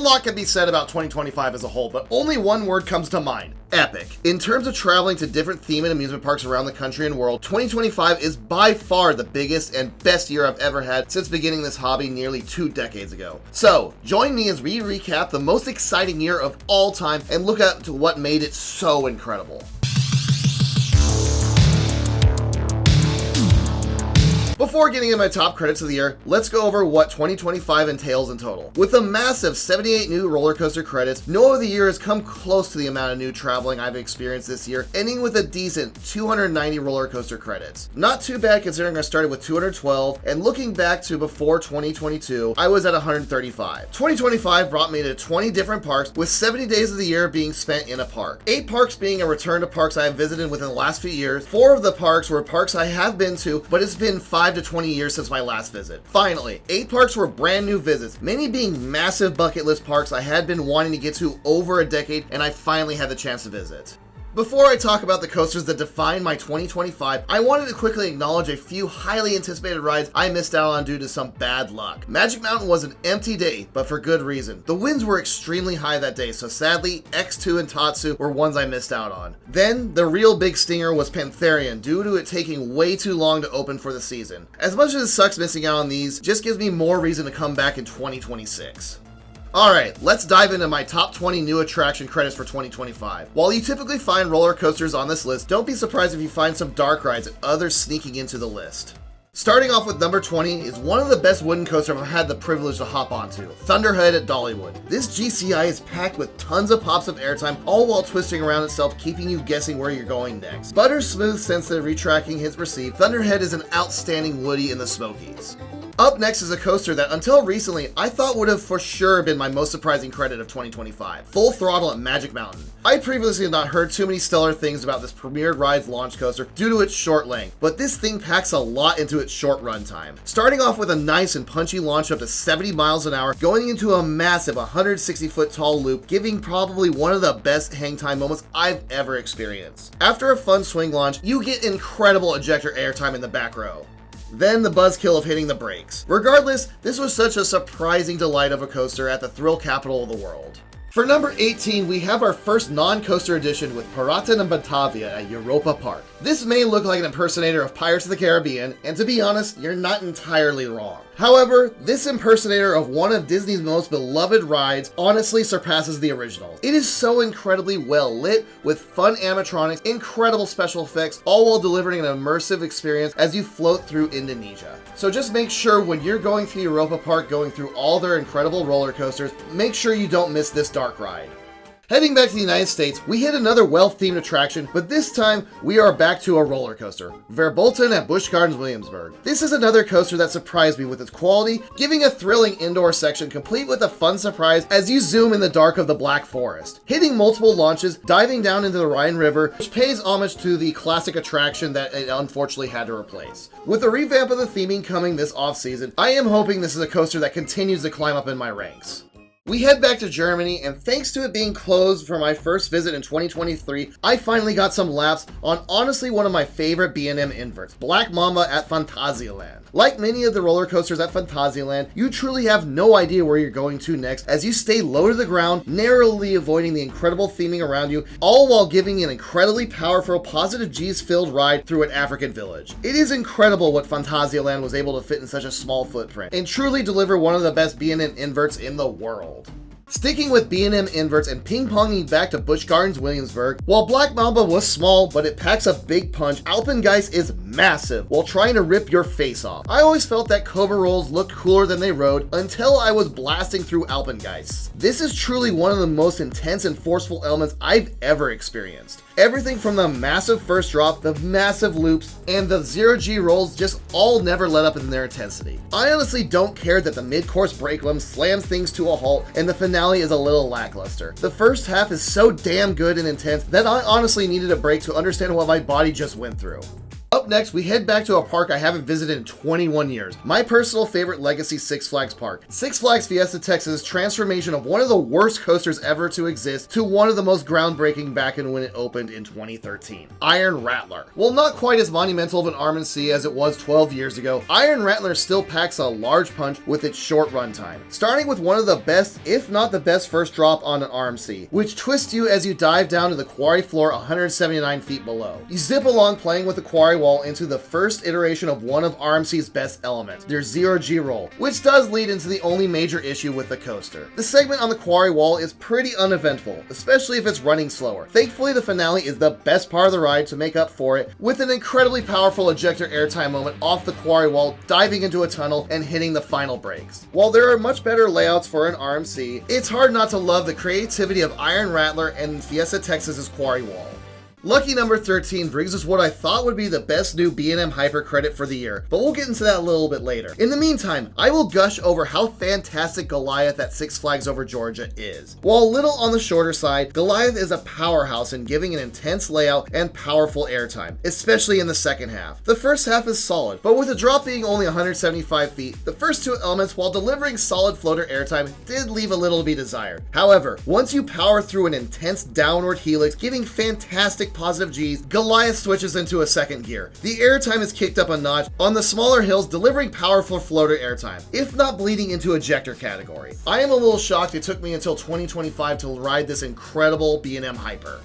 lot can be said about 2025 as a whole, but only one word comes to mind: epic. In terms of traveling to different theme and amusement parks around the country and world, 2025 is by far the biggest and best year I've ever had since beginning this hobby nearly 2 decades ago. So, join me as we recap the most exciting year of all time and look at to what made it so incredible. Before getting into my top credits of the year, let's go over what 2025 entails in total. With a massive 78 new roller coaster credits, no other year has come close to the amount of new traveling I've experienced this year, ending with a decent 290 roller coaster credits. Not too bad considering I started with 212, and looking back to before 2022, I was at 135. 2025 brought me to 20 different parks, with 70 days of the year being spent in a park. 8 parks being a return to parks I have visited within the last few years. 4 of the parks were parks I have been to, but it's been 5 to 20 years since my last visit. Finally, 8 parks were brand new visits, many being massive bucket list parks I had been wanting to get to over a decade, and I finally had the chance to visit. Before I talk about the coasters that define my 2025, I wanted to quickly acknowledge a few highly anticipated rides I missed out on due to some bad luck. Magic Mountain was an empty day, but for good reason. The winds were extremely high that day, so sadly, X2 and Tatsu were ones I missed out on. Then, the real big stinger was Pantherian, due to it taking way too long to open for the season. As much as it sucks missing out on these, just gives me more reason to come back in 2026. Alright, let's dive into my top 20 new attraction credits for 2025. While you typically find roller coasters on this list, don't be surprised if you find some dark rides and others sneaking into the list. Starting off with number 20 is one of the best wooden coasters I've had the privilege to hop onto, Thunderhead at Dollywood. This GCI is packed with tons of pops of airtime, all while twisting around itself, keeping you guessing where you're going next. Butter smooth since the retracking has received, Thunderhead is an outstanding Woody in the Smokies. Up next is a coaster that until recently I thought would have for sure been my most surprising credit of 2025, Full Throttle at Magic Mountain. I previously had not heard too many stellar things about this premiered ride's launch coaster due to its short length, but this thing packs a lot into its short run time. Starting off with a nice and punchy launch up to 70 miles an hour, going into a massive 160-foot tall loop, giving probably one of the best hang time moments I've ever experienced. After a fun swing launch, you get incredible ejector airtime in the back row. Then the buzzkill of hitting the brakes. Regardless, this was such a surprising delight of a coaster at the thrill capital of the world. For number 18, we have our first non-coaster edition with Piraten and Batavia at Europa Park. This may look like an impersonator of Pirates of the Caribbean, and to be honest, you're not entirely wrong. However, this impersonator of one of Disney's most beloved rides honestly surpasses the original. It is so incredibly well lit, with fun animatronics, incredible special effects, all while delivering an immersive experience as you float through Indonesia. So just make sure when you're going through Europa Park, going through all their incredible roller coasters, make sure you don't miss this dark ride. Heading back to the United States, we hit another well-themed attraction, but this time we are back to a roller coaster, Verbolten at Busch Gardens Williamsburg. This is another coaster that surprised me with its quality, giving a thrilling indoor section complete with a fun surprise as you zoom in the dark of the Black Forest, hitting multiple launches, diving down into the Rhine River, which pays homage to the classic attraction that it unfortunately had to replace. With the revamp of the theming coming this off-season, I am hoping this is a coaster that continues to climb up in my ranks. We head back to Germany, and thanks to it being closed for my first visit in 2023, I finally got some laps on honestly one of my favorite B&M inverts, Black Mamba at Phantasialand. Like many of the roller coasters at Phantasialand, you truly have no idea where you're going to next as you stay low to the ground, narrowly avoiding the incredible theming around you, all while giving an incredibly powerful positive G's-filled ride through an African village. It is incredible what Phantasialand was able to fit in such a small footprint, and truly deliver one of the best B&M inverts in the world. Sticking with B&M inverts and ping-ponging back to Busch Gardens Williamsburg, while Black Mamba was small but it packs a big punch, Alpengeist is massive while trying to rip your face off. I always felt that Cobra Rolls looked cooler than they rode until I was blasting through Alpengeist. This is truly one of the most intense and forceful elements I've ever experienced. Everything from the massive first drop, the massive loops, and the zero-G rolls just all never let up in their intensity. I honestly don't care that the mid-course break limb slams things to a halt and the finale is a little lackluster. The first half is so damn good and intense that I honestly needed a break to understand what my body just went through. Up next, we head back to a park I haven't visited in 21 years. My personal favorite legacy Six Flags park. Six Flags Fiesta Texas' transformation of one of the worst coasters ever to exist to one of the most groundbreaking back in when it opened in 2013. Iron Rattler. While not quite as monumental of an RMC as it was 12 years ago, Iron Rattler still packs a large punch with its short runtime. Starting with one of the best, if not the best first drop on an RMC, which twists you as you dive down to the quarry floor 179 feet below. You zip along playing with the quarry wall into the first iteration of one of RMC's best elements, their Zero G roll, which does lead into the only major issue with the coaster. The segment on the quarry wall is pretty uneventful, especially if it's running slower. Thankfully, the finale is the best part of the ride to make up for it, with an incredibly powerful ejector airtime moment off the quarry wall, diving into a tunnel and hitting the final brakes. While there are much better layouts for an RMC, it's hard not to love the creativity of Iron Rattler and Fiesta Texas's quarry wall. Lucky number 13 brings us what I thought would be the best new B&M Hyper credit for the year, but we'll get into that a little bit later. In the meantime, I will gush over how fantastic Goliath at Six Flags Over Georgia is. While a little on the shorter side, Goliath is a powerhouse in giving an intense layout and powerful airtime, especially in the second half. The first half is solid, but with the drop being only 175 feet, the first two elements, while delivering solid floater airtime, did leave a little to be desired. However, once you power through an intense downward helix, giving fantastic positive G's, Goliath switches into a second gear. The airtime is kicked up a notch on the smaller hills, delivering powerful floater airtime, if not bleeding into ejector category. I am a little shocked it took me until 2025 to ride this incredible B&M Hyper.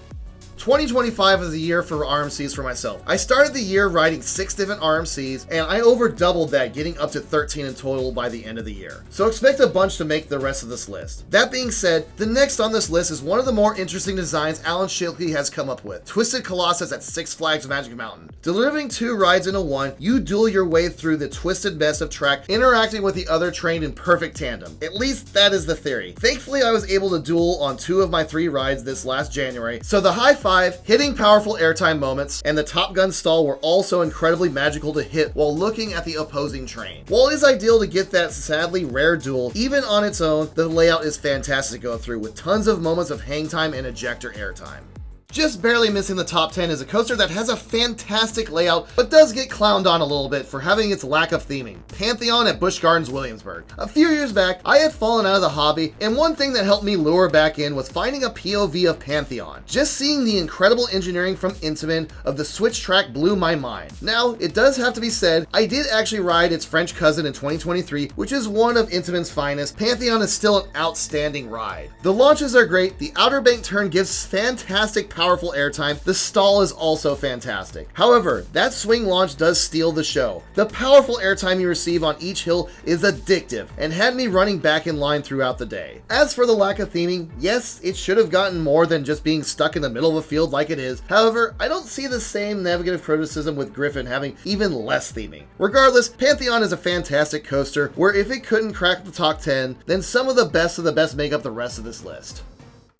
2025 is the year for RMCs for myself. I started the year riding 6 different RMCs, and I over doubled that, getting up to 13 in total by the end of the year. So expect a bunch to make the rest of this list. That being said, the next on this list is one of the more interesting designs Alan Schilke has come up with, Twisted Colossus at Six Flags Magic Mountain. Delivering 2 rides into one, you duel your way through the twisted mess of track, interacting with the other train in perfect tandem. At least that is the theory. Thankfully, I was able to duel on 2 of my 3 rides this last January, so the high five, hitting powerful airtime moments, and the Top Gun stall were also incredibly magical to hit while looking at the opposing train. While it is ideal to get that sadly rare duel, even on its own, the layout is fantastic to go through with tons of moments of hang time and ejector airtime. Just barely missing the top 10 is a coaster that has a fantastic layout, but does get clowned on a little bit for having its lack of theming. Pantheon at Busch Gardens Williamsburg. A few years back, I had fallen out of the hobby, and one thing that helped me lure back in was finding a POV of Pantheon. Just seeing the incredible engineering from Intamin of the switch track blew my mind. Now, it does have to be said, I did actually ride its French cousin in 2023, which is one of Intamin's finest. Pantheon is still an outstanding ride. The launches are great, the outer bank turn gives fantastic powerful airtime, the stall is also fantastic. However, that swing launch does steal the show. The powerful airtime you receive on each hill is addictive and had me running back in line throughout the day. As for the lack of theming, yes, it should have gotten more than just being stuck in the middle of a field like it is. However, I don't see the same negative criticism with Griffon having even less theming. Regardless, Pantheon is a fantastic coaster where if it couldn't crack the top 10, then some of the best make up the rest of this list.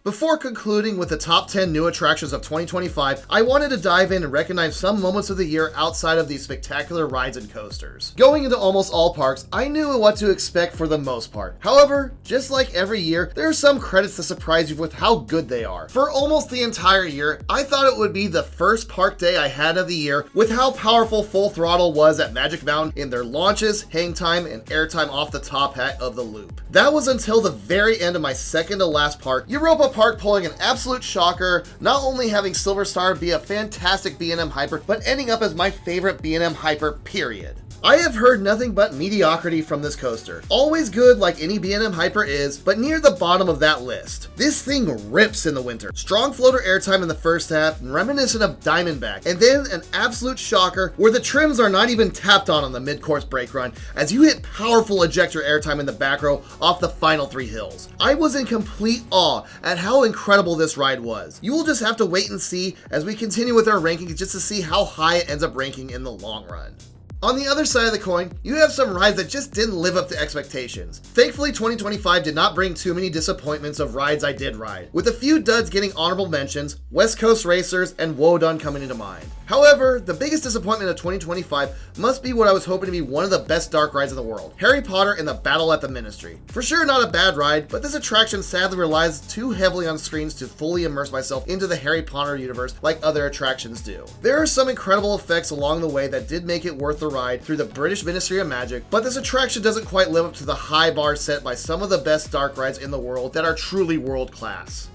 Before concluding with the top 10 new attractions of 2025, I wanted to dive in and recognize some moments of the year outside of these spectacular rides and coasters. Going into almost all parks, I knew what to expect for the most part. However, just like every year, there are some credits that surprise you with how good they are. For almost the entire year, I thought it would be the first park day I had of the year with how powerful Full Throttle was at Magic Mountain in their launches, hang time, and airtime off the top hat of the loop. That was until the very end of my second to last park, Europa Park, pulling an absolute shocker, not only having Silver Star be a fantastic B&M Hyper, but ending up as my favorite B&M Hyper, period. I have heard nothing but mediocrity from this coaster. Always good like any B&M Hyper is, but near the bottom of that list. This thing rips in the winter. Strong floater airtime in the first half, reminiscent of Diamondback, and then an absolute shocker where the trims are not even tapped on the mid-course brake run as you hit powerful ejector airtime in the back row off the final 3 hills. I was in complete awe at how incredible this ride was. You will just have to wait and see as we continue with our rankings just to see how high it ends up ranking in the long run. On the other side of the coin, you have some rides that just didn't live up to expectations. Thankfully, 2025 did not bring too many disappointments of rides I did ride, with a few duds getting honorable mentions, West Coast Racers and Wodon coming into mind. However, the biggest disappointment of 2025 must be what I was hoping to be one of the best dark rides in the world, Harry Potter and the Battle at the Ministry. For sure not a bad ride, but this attraction sadly relies too heavily on screens to fully immerse myself into the Harry Potter universe like other attractions do. There are some incredible effects along the way that did make it worth the ride through the British Ministry of Magic, but this attraction doesn't quite live up to the high bar set by some of the best dark rides in the world that are truly world class.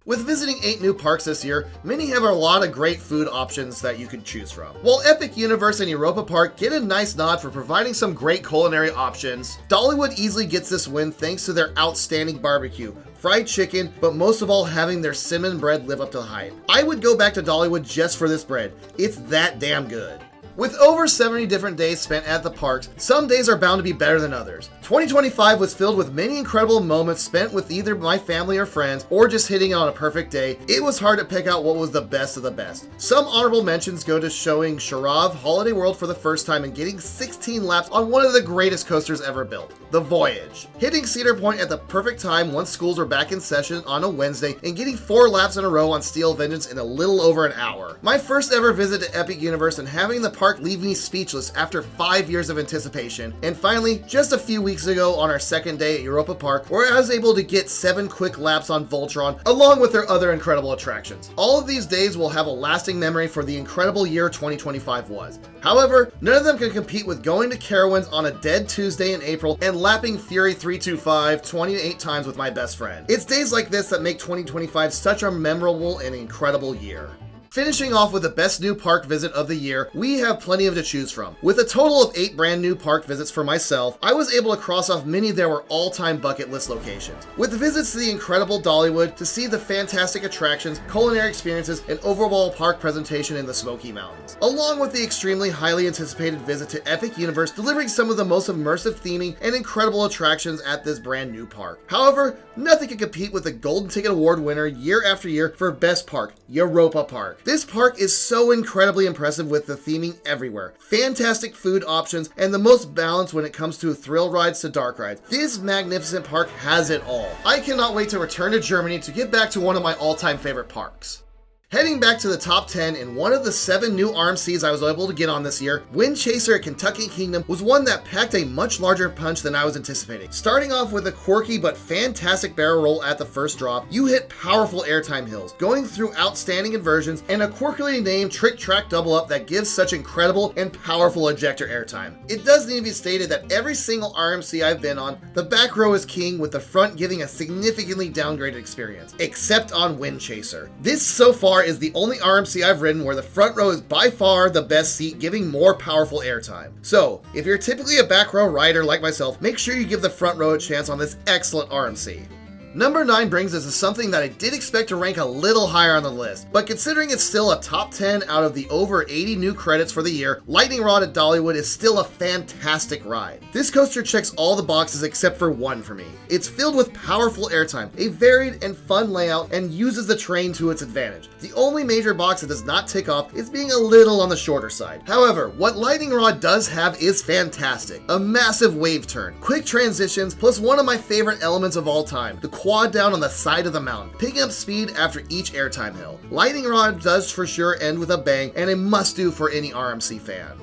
With visiting 8 new parks this year, many have a lot of great food options that you could choose from. While Epic Universe and Europa Park get a nice nod for providing some great culinary options, Dollywood easily gets this win thanks to their outstanding barbecue, fried chicken, but most of all having their cinnamon bread live up to the hype. I would go back to Dollywood just for this bread. It's that damn good. With over 70 different days spent at the parks, some days are bound to be better than others. 2025 was filled with many incredible moments spent with either my family or friends, or just hitting on a perfect day. It was hard to pick out what was the best of the best. Some honorable mentions go to showing Sharav Holiday World for the first time and getting 16 laps on one of the greatest coasters ever built, the Voyage. Hitting Cedar Point at the perfect time once schools were back in session on a Wednesday and getting 4 laps in a row on Steel Vengeance in a little over an hour. My first ever visit to Epic Universe and having the park leave me speechless after 5 years of anticipation. And finally, just a few weeks ago on our second day at Europa Park, where I was able to get 7 quick laps on Voltron, along with their other incredible attractions. All of these days will have a lasting memory for the incredible year 2025 was. However, none of them can compete with going to Carowinds on a dead Tuesday in April and lapping Fury 325 28 times with my best friend. It's days like this that make 2025 such a memorable and incredible year. Finishing off with the best new park visit of the year, we have plenty of to choose from. With a total of 8 brand new park visits for myself, I was able to cross off many that were all-time bucket list locations. With visits to the incredible Dollywood to see the fantastic attractions, culinary experiences, and overall park presentation in the Smoky Mountains. Along with the extremely highly anticipated visit to Epic Universe, delivering some of the most immersive theming and incredible attractions at this brand new park. However, nothing can compete with the Golden Ticket Award winner year after year for Best Park, Europa Park. This park is so incredibly impressive with the theming everywhere, fantastic food options, and the most balanced when it comes to thrill rides to dark rides. This magnificent park has it all. I cannot wait to return to Germany to get back to one of my all-time favorite parks. Heading back to the top 10 in one of the 7 new RMCs I was able to get on this year, Wind Chaser at Kentucky Kingdom was one that packed a much larger punch than I was anticipating. Starting off with a quirky but fantastic barrel roll at the first drop, you hit powerful airtime hills, going through outstanding inversions, and a quirkily named trick track double up that gives such incredible and powerful ejector airtime. It does need to be stated that every single RMC I've been on, the back row is king with the front giving a significantly downgraded experience, except on Wind Chaser. This so far is the only RMC I've ridden where the front row is by far the best seat, giving more powerful airtime. So, if you're typically a back row rider like myself, make sure you give the front row a chance on this excellent RMC. Number 9 brings us to something that I did expect to rank a little higher on the list, but considering it's still a top 10 out of the over 80 new credits for the year, Lightning Rod at Dollywood is still a fantastic ride. This coaster checks all the boxes except for one for me. It's filled with powerful airtime, a varied and fun layout, and uses the terrain to its advantage. The only major box it does not tick off is being a little on the shorter side. However, what Lightning Rod does have is fantastic. A massive wave turn, quick transitions, plus one of my favorite elements of all time, the quad down on the side of the mountain, picking up speed after each airtime hill. Lightning Rod does for sure end with a bang, and a must-do for any RMC fan.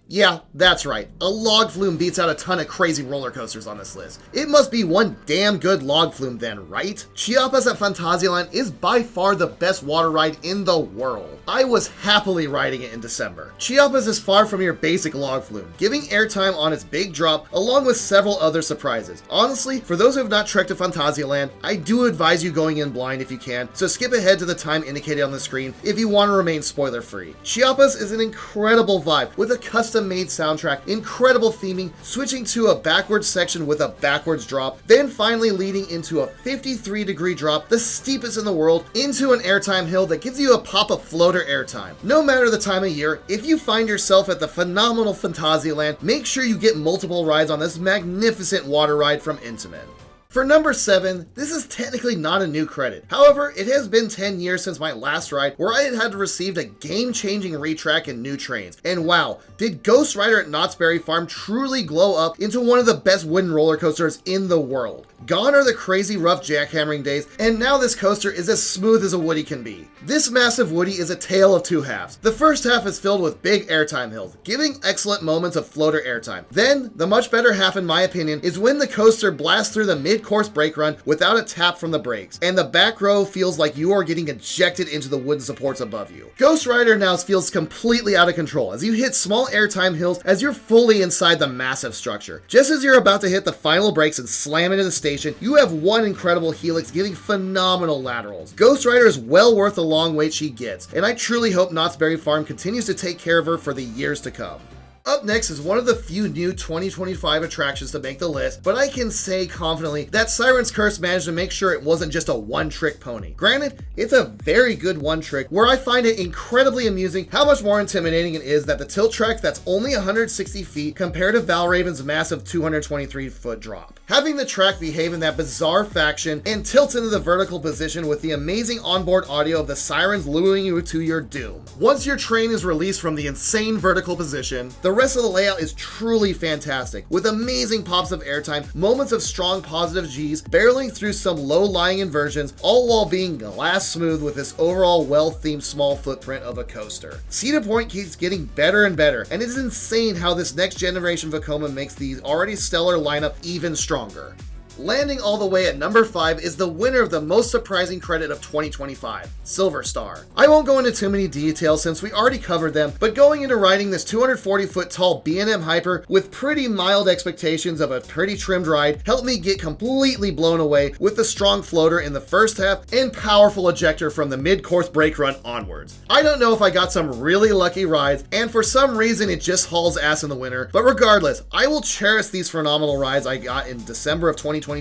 Yeah, that's right. A log flume beats out a ton of crazy roller coasters on this list. It must be one damn good log flume then, right? Chiapas at Phantasialand is by far the best water ride in the world. I was happily riding it in December. Chiapas is far from your basic log flume, giving airtime on its big drop along with several other surprises. Honestly, for those who have not trekked to Phantasialand, I do advise you going in blind if you can, so skip ahead to the time indicated on the screen if you want to remain spoiler free. Chiapas is an incredible vibe with a custom made soundtrack, incredible theming, switching to a backwards section with a backwards drop, then finally leading into a 53-degree drop, the steepest in the world, into an airtime hill that gives you a pop of floater airtime. No matter the time of year, if you find yourself at the phenomenal Phantasialand, make sure you get multiple rides on this magnificent water ride from Intamin. For number 7, this is technically not a new credit. However, it has been 10 years since my last ride where I had received a game-changing retrack and new trains. And wow, did Ghost Rider at Knott's Berry Farm truly glow up into one of the best wooden roller coasters in the world. Gone are the crazy rough jackhammering days, and now this coaster is as smooth as a Woody can be. This massive Woody is a tale of two halves. The first half is filled with big airtime hills, giving excellent moments of floater airtime. Then, the much better half in my opinion is when the coaster blasts through the mid-course brake run without a tap from the brakes, and the back row feels like you are getting ejected into the wooden supports above you. Ghost Rider now feels completely out of control as you hit small airtime hills as you're fully inside the massive structure. Just as you're about to hit the final brakes and slam into the station, you have one incredible helix giving phenomenal laterals. Ghost Rider is well worth the long wait she gets, and I truly hope Knott's Berry Farm continues to take care of her for the years to come. Up next is one of the few new 2025 attractions to make the list, but I can say confidently that Siren's Curse managed to make sure it wasn't just a one-trick pony. Granted, it's a very good one trick where I find it incredibly amusing how much more intimidating it is that the tilt track that's only 160 feet compared to Valraven's massive 223-foot drop. Having the track behave in that bizarre fashion and tilt into the vertical position with the amazing onboard audio of the sirens luring you to your doom. Once your train is released from the insane vertical position, the rest of the layout is truly fantastic, with amazing pops of airtime, moments of strong positive Gs, barreling through some low-lying inversions, all while being glass smooth with this overall well-themed small footprint of a coaster. Cedar Point keeps getting better and better, and it is insane how this next generation Vekoma makes the already stellar lineup even stronger. Landing all the way at number 5 is the winner of the most surprising credit of 2025, Silver Star. I won't go into too many details since we already covered them, but going into riding this 240-foot tall B&M Hyper with pretty mild expectations of a pretty trimmed ride helped me get completely blown away with the strong floater in the first half and powerful ejector from the mid-course brake run onwards. I don't know if I got some really lucky rides, and for some reason it just hauls ass in the winter, but regardless, I will cherish these phenomenal rides I got in December of 2025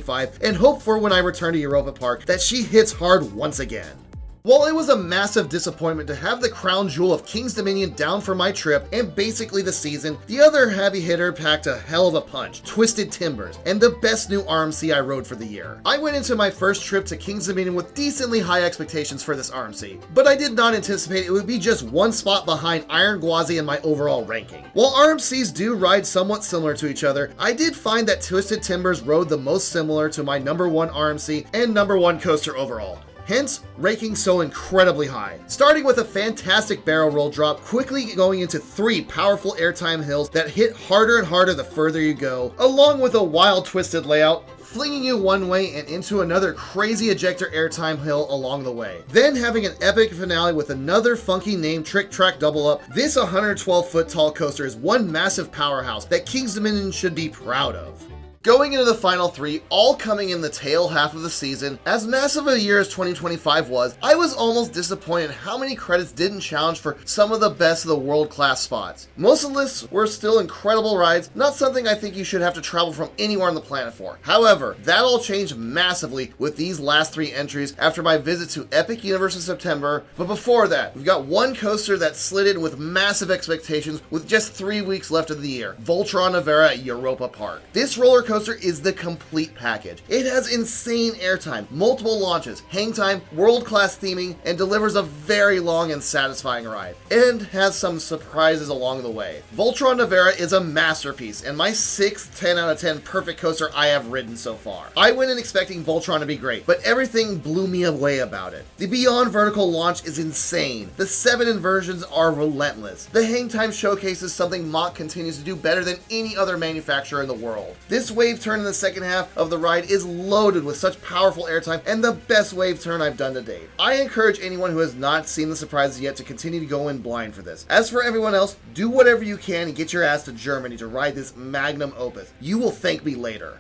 and hope for when I return to Europa Park that she hits hard once again. While it was a massive disappointment to have the crown jewel of King's Dominion down for my trip and basically the season, the other heavy hitter packed a hell of a punch, Twisted Timbers, and the best new RMC I rode for the year. I went into my first trip to King's Dominion with decently high expectations for this RMC, but I did not anticipate it would be just one spot behind Iron Gwazi in my overall ranking. While RMCs do ride somewhat similar to each other, I did find that Twisted Timbers rode the most similar to my number 1 RMC and number 1 coaster overall. Hence, ranking so incredibly high. Starting with a fantastic barrel roll drop, quickly going into 3 powerful airtime hills that hit harder and harder the further you go, along with a wild twisted layout, flinging you one way and into another crazy ejector airtime hill along the way. Then having an epic finale with another funky named Trick Track double up, this 112-foot tall coaster is one massive powerhouse that King's Dominion should be proud of. Going into the final 3, all coming in the tail half of the season, as massive a year as 2025 was, I was almost disappointed how many credits didn't challenge for some of the best of the world-class spots. Most of the lists were still incredible rides, not something I think you should have to travel from anywhere on the planet for. However, that all changed massively with these last 3 entries after my visit to Epic Universe in September, but before that, we've got one coaster that slid in with massive expectations with just 3 weeks left of the year, Voltron Nevera at Europa Park. This roller coaster is the complete package. It has insane airtime, multiple launches, hang time, world-class theming, and delivers a very long and satisfying ride, and has some surprises along the way. Voltron Nevera is a masterpiece, and my 6th 10 out of 10 perfect coaster I have ridden so far. I went in expecting Voltron to be great, but everything blew me away about it. The Beyond vertical launch is insane. The 7 inversions are relentless. The hang time showcases something Mach continues to do better than any other manufacturer in the world. This wave turn in the second half of the ride is loaded with such powerful airtime and the best wave turn I've done to date. I encourage anyone who has not seen the surprises yet to continue to go in blind for this. As for everyone else, do whatever you can and get your ass to Germany to ride this magnum opus. You will thank me later.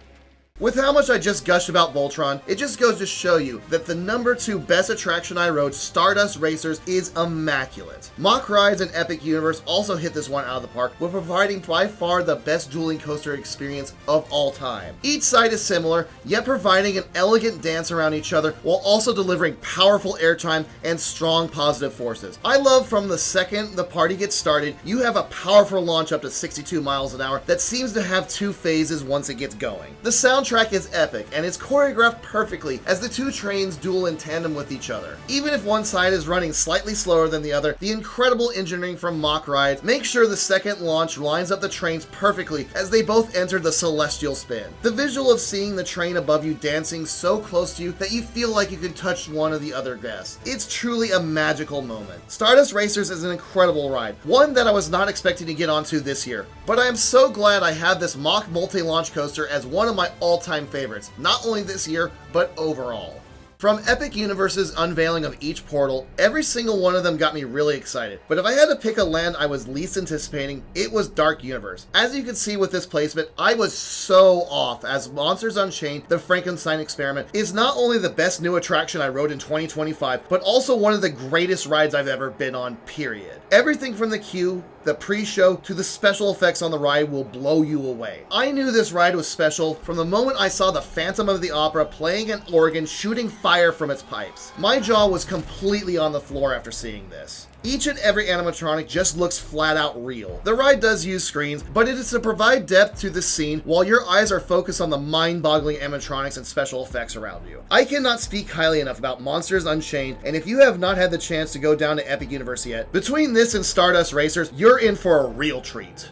With how much I just gushed about Voltron, it just goes to show you that the number 2 best attraction I rode, Stardust Racers, is immaculate. Mach Rides and Epic Universe also hit this one out of the park with providing by far the best dueling coaster experience of all time. Each side is similar, yet providing an elegant dance around each other while also delivering powerful airtime and strong positive forces. I love from the second the party gets started, you have a powerful launch up to 62 miles an hour that seems to have 2 phases once it gets going. The soundtrack track is epic, and it's choreographed perfectly as the two trains duel in tandem with each other. Even if one side is running slightly slower than the other, the incredible engineering from Mack Rides makes sure the second launch lines up the trains perfectly as they both enter the celestial spin. The visual of seeing the train above you dancing so close to you that you feel like you can touch one of the other guests. It's truly a magical moment. Stardust Racers is an incredible ride, one that I was not expecting to get onto this year, but I am so glad I have this Mack multi-launch coaster as one of my all-time favorites, not only this year, but overall. From Epic Universe's unveiling of each portal, every single one of them got me really excited. But if I had to pick a land I was least anticipating, it was Dark Universe. As you can see with this placement, I was so off, as Monsters Unchained: The Frankenstein Experiment is not only the best new attraction I rode in 2025, but also one of the greatest rides I've ever been on, period. Everything from the queue, the pre-show, to the special effects on the ride will blow you away. I knew this ride was special from the moment I saw the Phantom of the Opera playing an organ shooting fire from its pipes. My jaw was completely on the floor after seeing this. Each and every animatronic just looks flat out real. The ride does use screens, but it is to provide depth to the scene while your eyes are focused on the mind-boggling animatronics and special effects around you. I cannot speak highly enough about Monsters Unchained, and if you have not had the chance to go down to Epic Universe yet, between this and Stardust Racers, you're in for a real treat.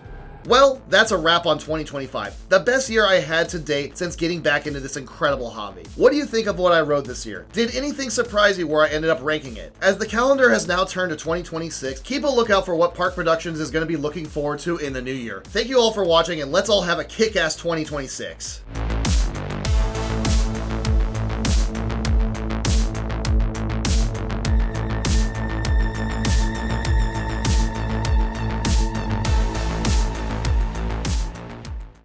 Well, that's a wrap on 2025, the best year I had to date since getting back into this incredible hobby. What do you think of what I rode this year? Did anything surprise you where I ended up ranking it? As the calendar has now turned to 2026, keep a lookout for what Park Productions is going to be looking forward to in the new year. Thank you all for watching, and let's all have a kick-ass 2026.